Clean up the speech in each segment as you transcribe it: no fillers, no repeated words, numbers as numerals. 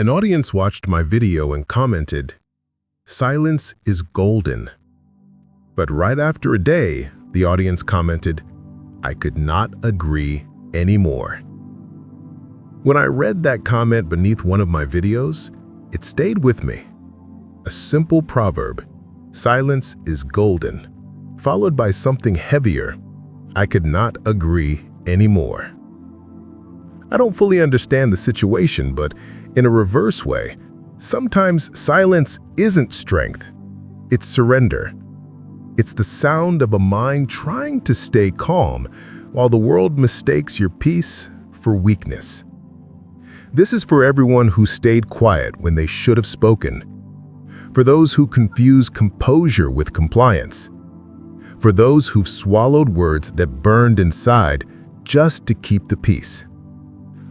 An audience watched my video and commented, "Silence is golden." But right after a day, the audience commented, "I could not agree anymore." When I read that comment beneath one of my videos, it stayed with me. A simple proverb, "Silence is golden," followed by something heavier, "I could not agree anymore." I don't fully understand the situation, but in a reverse way, sometimes silence isn't strength. It's surrender. It's the sound of a mind trying to stay calm while the world mistakes your peace for weakness. This is for everyone who stayed quiet when they should have spoken. For those who confuse composure with compliance. For those who've swallowed words that burned inside just to keep the peace.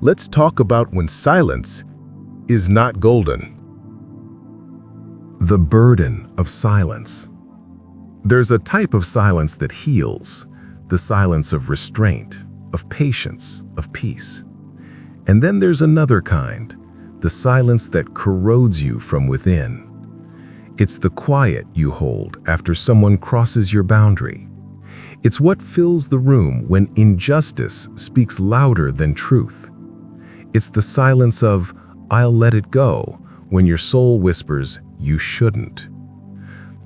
Let's talk about when silence is not golden. The burden of silence. There's a type of silence that heals, the silence of restraint, of patience, of peace. And then there's another kind, the silence that corrodes you from within. It's the quiet you hold after someone crosses your boundary. It's what fills the room when injustice speaks louder than truth. It's the silence of, "I'll let it go," when your soul whispers, "You shouldn't."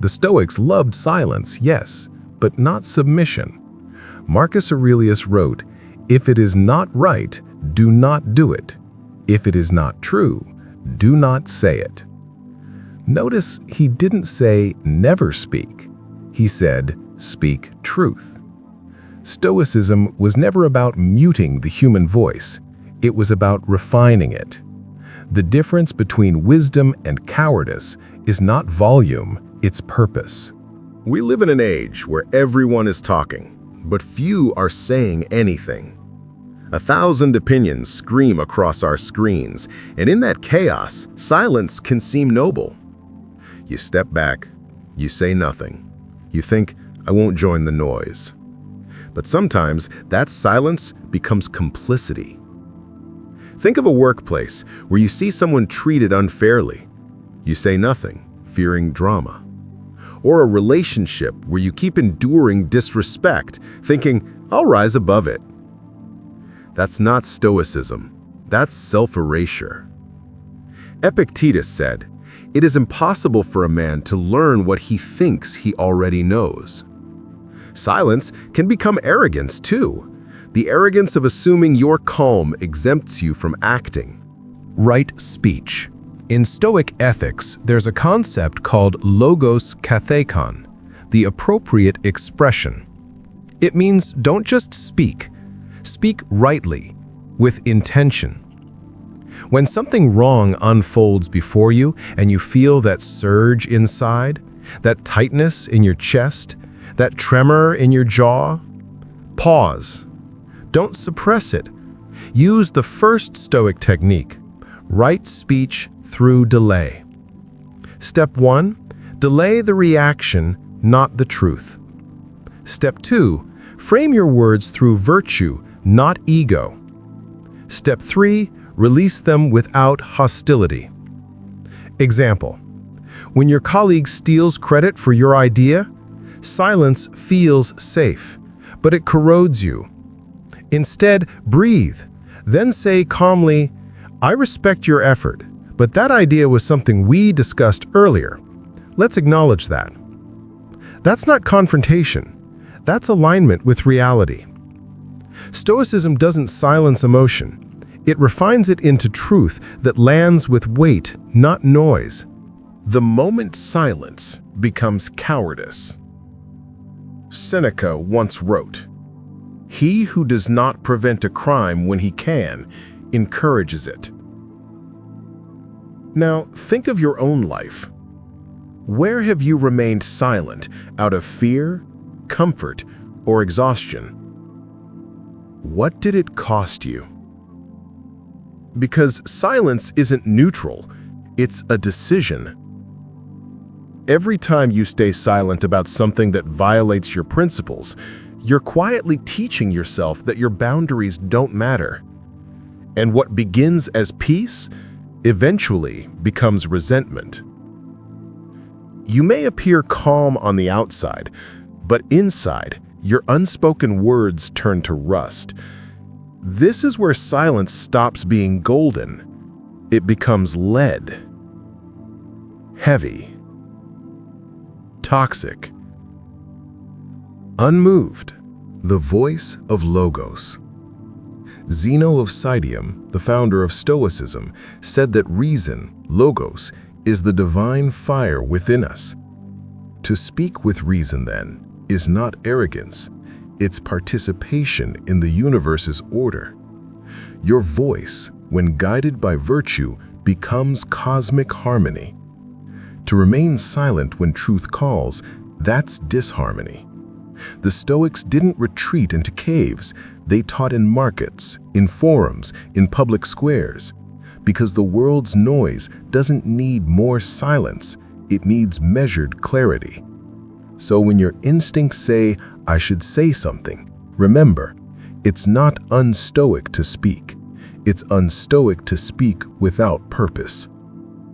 The Stoics loved silence, yes, but not submission. Marcus Aurelius wrote, "If it is not right, do not do it. If it is not true, do not say it." Notice he didn't say never speak. He said speak truth. Stoicism was never about muting the human voice. It was about refining it. The difference between wisdom and cowardice is not volume, it's purpose. We live in an age where everyone is talking, but few are saying anything. 1,000 opinions scream across our screens, and in that chaos, silence can seem noble. You step back, you say nothing. You think, "I won't join the noise." But sometimes that silence becomes complicity. Think of a workplace where you see someone treated unfairly. You say nothing, fearing drama. Or a relationship where you keep enduring disrespect, thinking, "I'll rise above it." That's not Stoicism. That's self-erasure. Epictetus said, "It is impossible for a man to learn what he thinks he already knows." Silence can become arrogance too. The arrogance of assuming your calm exempts you from acting. Right speech. In Stoic ethics, there's a concept called logos kathekon, the appropriate expression. It means don't just speak. Speak rightly, with intention. When something wrong unfolds before you and you feel that surge inside, that tightness in your chest, that tremor in your jaw, pause. Don't suppress it. Use the first Stoic technique, right speech through delay. Step 1, delay the reaction, not the truth. Step 2, frame your words through virtue, not ego. Step 3, release them without hostility. Example, when your colleague steals credit for your idea, silence feels safe, but it corrodes you. Instead, breathe, then say calmly, "I respect your effort, but that idea was something we discussed earlier. Let's acknowledge that." That's not confrontation. That's alignment with reality. Stoicism doesn't silence emotion. It refines it into truth that lands with weight, not noise. The moment silence becomes cowardice. Seneca once wrote, "He who does not prevent a crime when he can, encourages it." Now, think of your own life. Where have you remained silent out of fear, comfort, or exhaustion? What did it cost you? Because silence isn't neutral, it's a decision. Every time you stay silent about something that violates your principles, you're quietly teaching yourself that your boundaries don't matter. And what begins as peace eventually becomes resentment. You may appear calm on the outside, but inside, your unspoken words turn to rust. This is where silence stops being golden. It becomes lead, heavy, toxic, unmoved, the voice of Logos. Zeno of Citium, the founder of Stoicism, said that reason, Logos, is the divine fire within us. To speak with reason, then, is not arrogance. It's participation in the universe's order. Your voice, when guided by virtue, becomes cosmic harmony. To remain silent when truth calls, that's disharmony. The Stoics didn't retreat into caves. They taught in markets, in forums, in public squares. Because the world's noise doesn't need more silence, it needs measured clarity. So when your instincts say, "I should say something," remember, it's not unstoic to speak. It's unstoic to speak without purpose.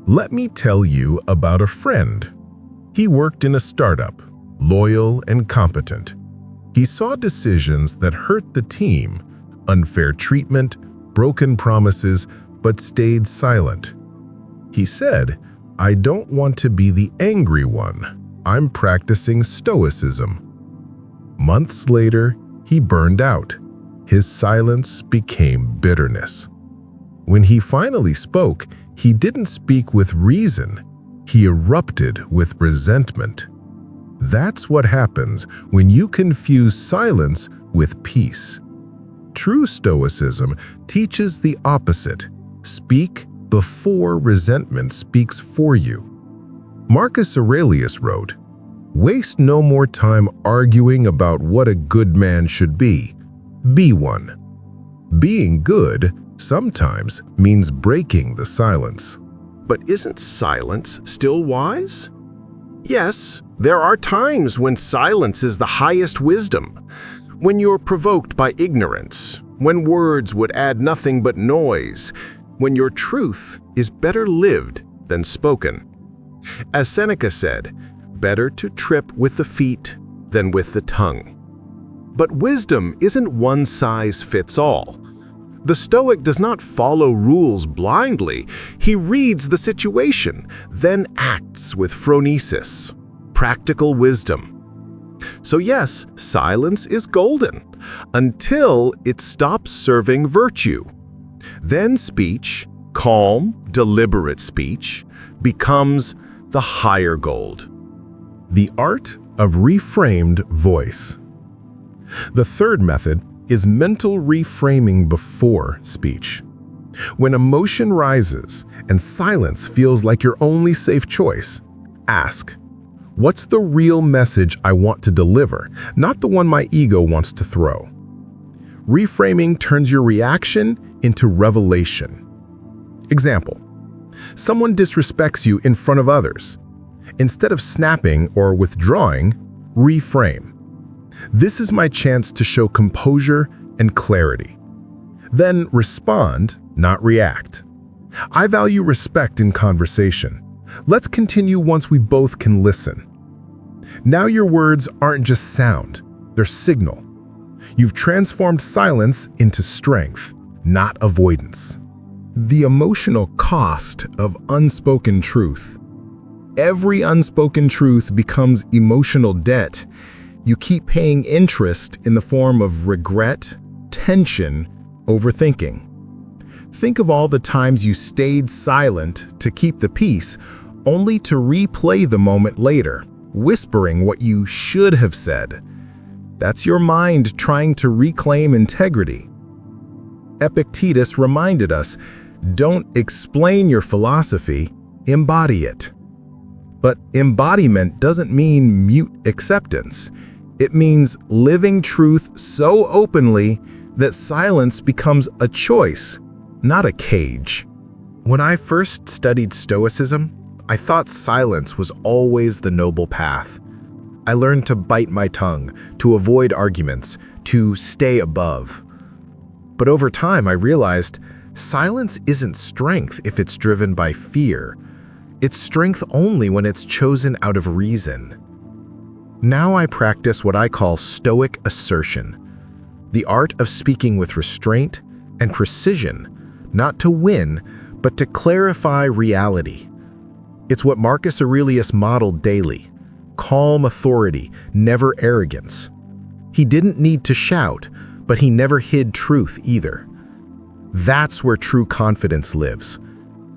Let me tell you about a friend. He worked in a startup, loyal and competent. He saw decisions that hurt the team, unfair treatment, broken promises, but stayed silent. He said, "I don't want to be the angry one. I'm practicing Stoicism." Months later, he burned out. His silence became bitterness. When he finally spoke, he didn't speak with reason. He erupted with resentment. That's what happens when you confuse silence with peace. True Stoicism teaches the opposite. Speak before resentment speaks for you. Marcus Aurelius wrote, "Waste no more time arguing about what a good man should be. Be one." Being good sometimes means breaking the silence. But isn't silence still wise? Yes, there are times when silence is the highest wisdom. When you're provoked by ignorance, when words would add nothing but noise, when your truth is better lived than spoken. As Seneca said, "Better to trip with the feet than with the tongue." But wisdom isn't one size fits all. The Stoic does not follow rules blindly. He reads the situation, then acts with phronesis, practical wisdom. So yes, silence is golden, until it stops serving virtue. Then speech, calm, deliberate speech, becomes the higher gold. The art of reframed voice. The third method is mental reframing before speech. When emotion rises and silence feels like your only safe choice, ask, what's the real message I want to deliver, not the one my ego wants to throw? Reframing turns your reaction into revelation. Example, someone disrespects you in front of others. Instead of snapping or withdrawing, reframe. This is my chance to show composure and clarity. Then respond, not react. I value respect in conversation. Let's continue once we both can listen. Now your words aren't just sound, they're signal. You've transformed silence into strength, not avoidance. The emotional cost of unspoken truth. Every unspoken truth becomes emotional debt. You keep paying interest in the form of regret, tension, overthinking. Think of all the times you stayed silent to keep the peace, only to replay the moment later, whispering what you should have said. That's your mind trying to reclaim integrity. Epictetus reminded us, don't explain your philosophy, embody it. But embodiment doesn't mean mute acceptance. It means living truth so openly that silence becomes a choice, not a cage. When I first studied Stoicism, I thought silence was always the noble path. I learned to bite my tongue, to avoid arguments, to stay above. But over time, I realized Silence isn't strength if it's driven by fear. It's strength only when it's chosen out of reason. Now I practice what I call Stoic assertion, the art of speaking with restraint and precision, not to win, but to clarify reality. It's what Marcus Aurelius modeled daily: calm authority, never arrogance. He didn't need to shout, but he never hid truth either. That's where true confidence lives,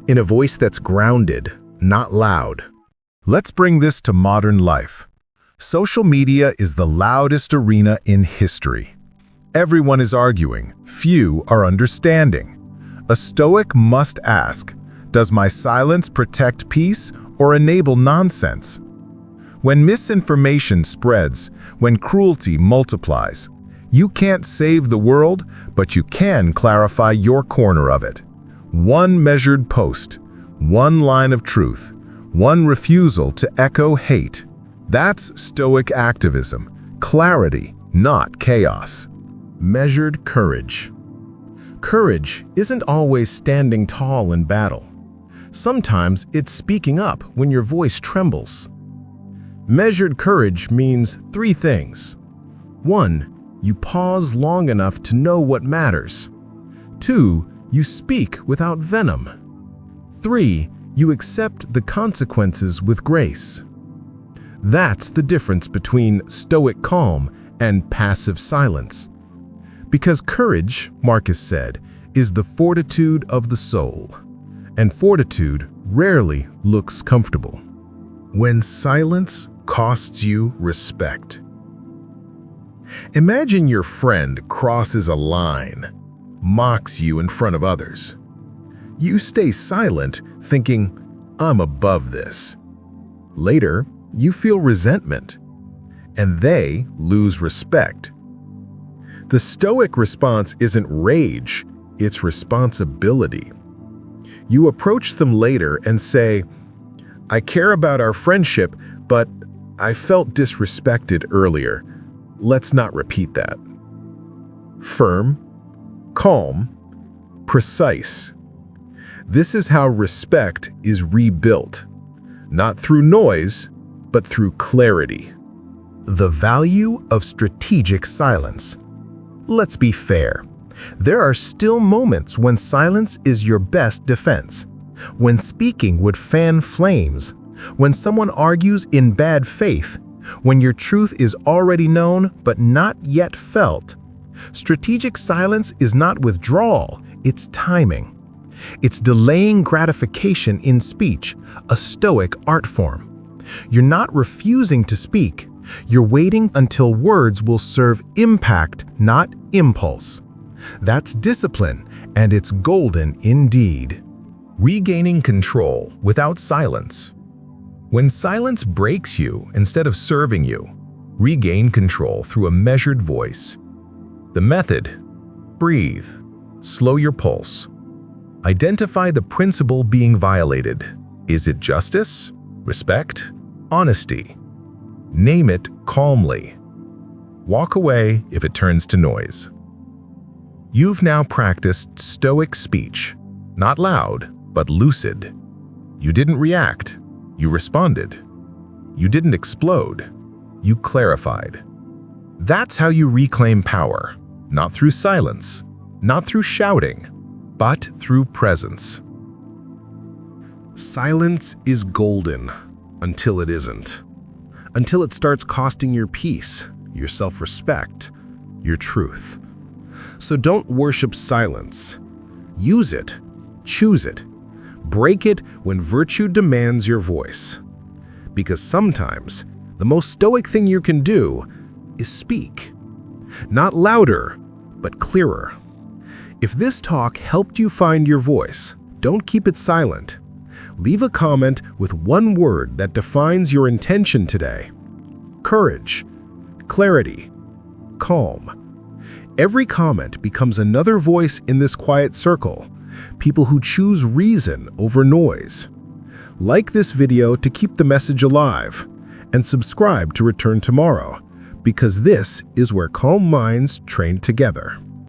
in a voice that's grounded, not loud. Let's bring this to modern life. Social media is the loudest arena in history. Everyone is arguing, few are understanding. A Stoic must ask, does my silence protect peace or enable nonsense? When misinformation spreads, when cruelty multiplies, you can't save the world, but you can clarify your corner of it. One measured post, one line of truth, one refusal to echo hate. That's Stoic activism, clarity, not chaos. Measured courage. Courage isn't always standing tall in battle. Sometimes it's speaking up when your voice trembles. Measured courage means 3 things. 1, you pause long enough to know what matters. 2, you speak without venom. 3, you accept the consequences with grace. That's the difference between Stoic calm and passive silence. Because courage, Marcus said, is the fortitude of the soul, and fortitude rarely looks comfortable. When silence costs you respect. Imagine your friend crosses a line, mocks you in front of others. You stay silent, thinking, I'm above this. Later, you feel resentment, and they lose respect. The Stoic response isn't rage, it's responsibility. You approach them later and say, I care about our friendship, but I felt disrespected earlier. Let's not repeat that. Firm, calm, precise. This is how respect is rebuilt, not through noise, but through clarity. The value of strategic silence. Let's be fair. There are still moments when silence is your best defense. When speaking would fan flames. When someone argues in bad faith. When your truth is already known but not yet felt. Strategic silence is not withdrawal, it's timing. It's delaying gratification in speech, a Stoic art form. You're not refusing to speak. You're waiting until words will serve impact, not impulse. That's discipline, and it's golden indeed. Regaining control without silence. When silence breaks you instead of serving you, regain control through a measured voice. The method: breathe, slow your pulse. Identify the principle being violated. Is it justice, respect, honesty? Name it calmly. Walk away if it turns to noise. You've now practiced Stoic speech, not loud, but lucid. You didn't react, you responded. You didn't explode, you clarified. That's how you reclaim power, not through silence, not through shouting, but through presence. Silence is golden until it isn't. Until it starts costing your peace, your self-respect, your truth. So don't worship silence. Use it. Choose it. Break it when virtue demands your voice. Because sometimes, the most Stoic thing you can do is speak. Not louder, but clearer. If this talk helped you find your voice, don't keep it silent. Leave a comment with one word that defines your intention today. Courage, clarity, calm. Every comment becomes another voice in this quiet circle, people who choose reason over noise. Like this video to keep the message alive, and subscribe to return tomorrow, because this is where calm minds train together.